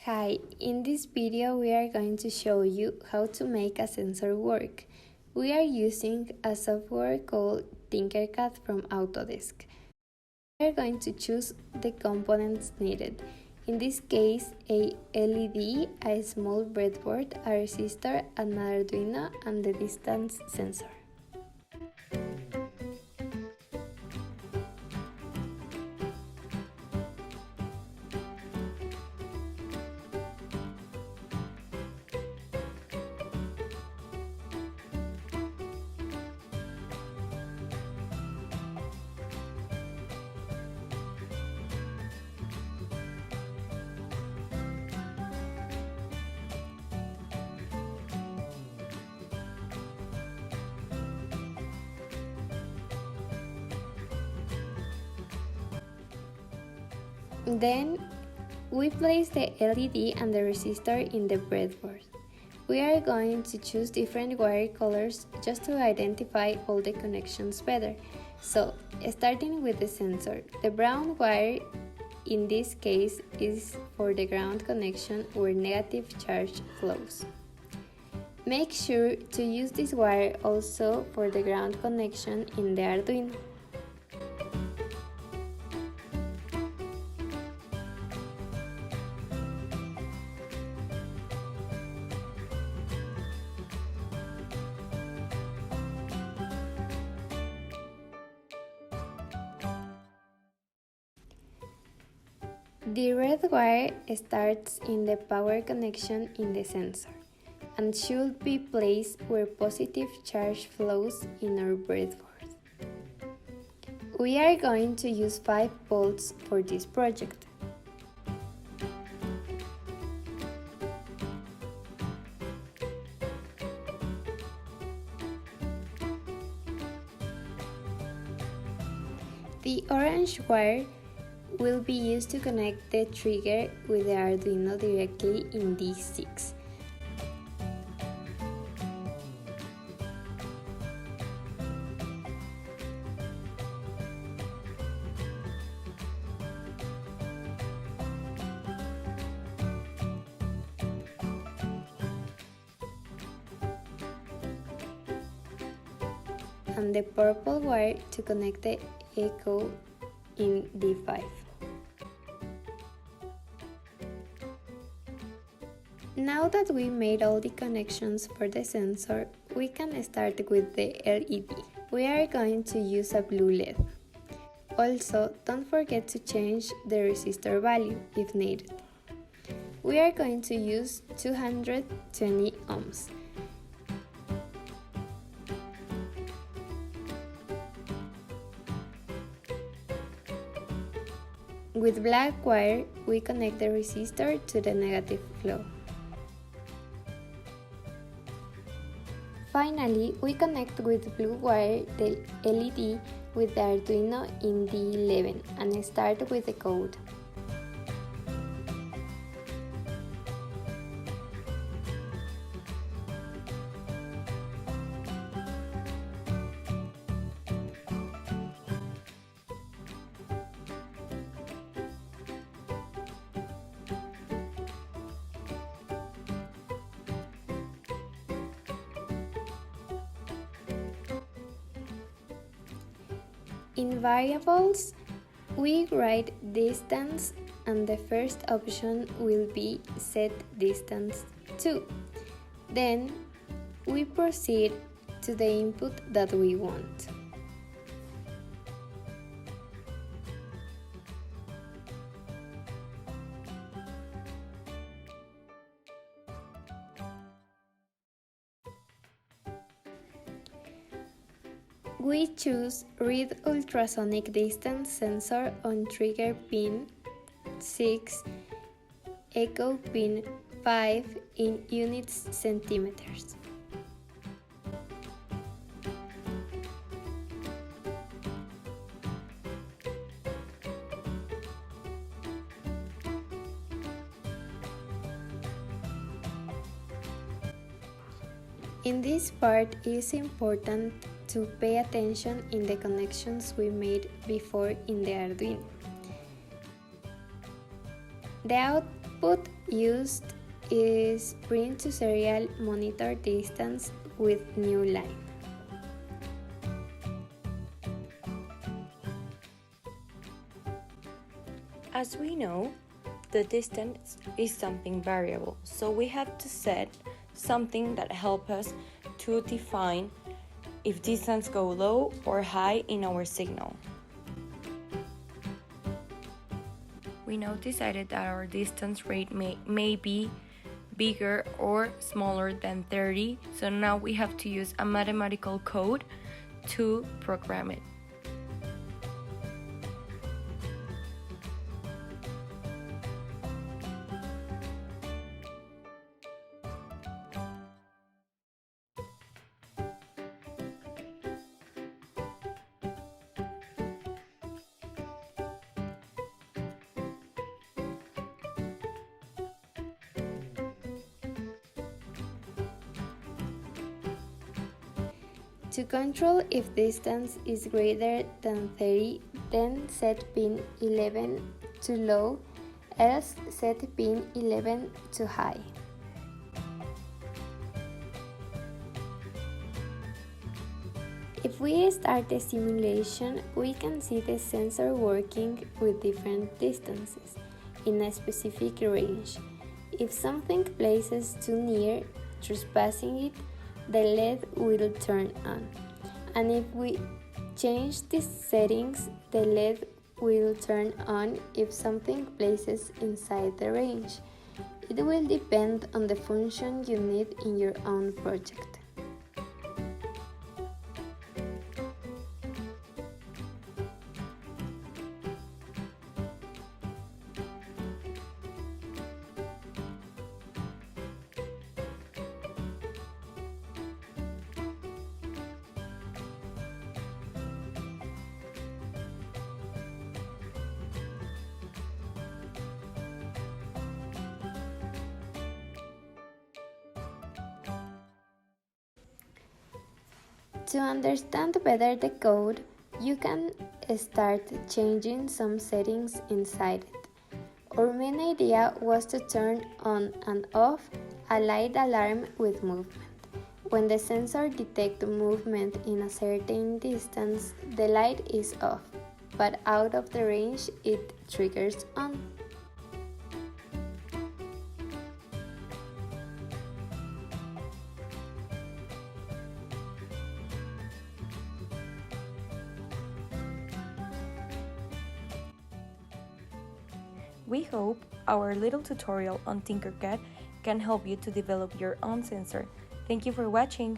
Hi, in this video we are going to show you how to make a sensor work. We are using a software called TINKERCAD from Autodesk. We are going to choose the components needed. In this case, a LED, a small breadboard, a resistor, an Arduino, and the distance sensor. Then, we place the LED and the resistor in the breadboard. We are going to choose different wire colors just to identify all the connections better. So, starting with the sensor, the brown wire in this case is for the ground connection where negative charge flows. Make sure to use this wire also for the ground connection in the Arduino. The red wire starts in the power connection in the sensor and should be placed where positive charge flows in our breadboard. We are going to use 5 volts for this project. The orange wire will be used to connect the trigger with the Arduino directly in D6. And the purple wire to connect the echo in D5. Now that we made all the connections for the sensor, we can start with the LED. We are going to use a blue LED. Also, don't forget to change the resistor value if needed. We are going to use 220 ohms. With black wire, we connect the resistor to the negative flow. Finally, we connect with blue wire the LED with the Arduino in D11 and start with the code. In variables, we write distance and the first option will be set distance to. Then we proceed to the input that we want. We choose Read Ultrasonic Distance Sensor on Trigger Pin 6, Echo Pin 5 in units centimeters. In this part, it is important to pay attention in the connections we made before in the Arduino. The output used is print to serial monitor distance with new line. As we know, the distance is something variable, so we have to set something that helps us to define if distance go low or high in our signal. We now decided that our distance rate may be bigger or smaller than 30, so now we have to use a mathematical code to program it. To control if distance is greater than 30, then set pin 11 to low, else set pin 11 to high. If we start the simulation, we can see the sensor working with different distances in a specific range. If something places too near, trespassing it, the LED will turn on. And if we change the settings, the LED will turn on if something places inside the range. It will depend on the function you need in your own project. To understand better the code, you can start changing some settings inside it. Our main idea was to turn on and off a light alarm with movement. When the sensor detects movement in a certain distance, the light is off, but out of the range it triggers on. We hope our little tutorial on TinkerCAD can help you to develop your own sensor. Thank you for watching!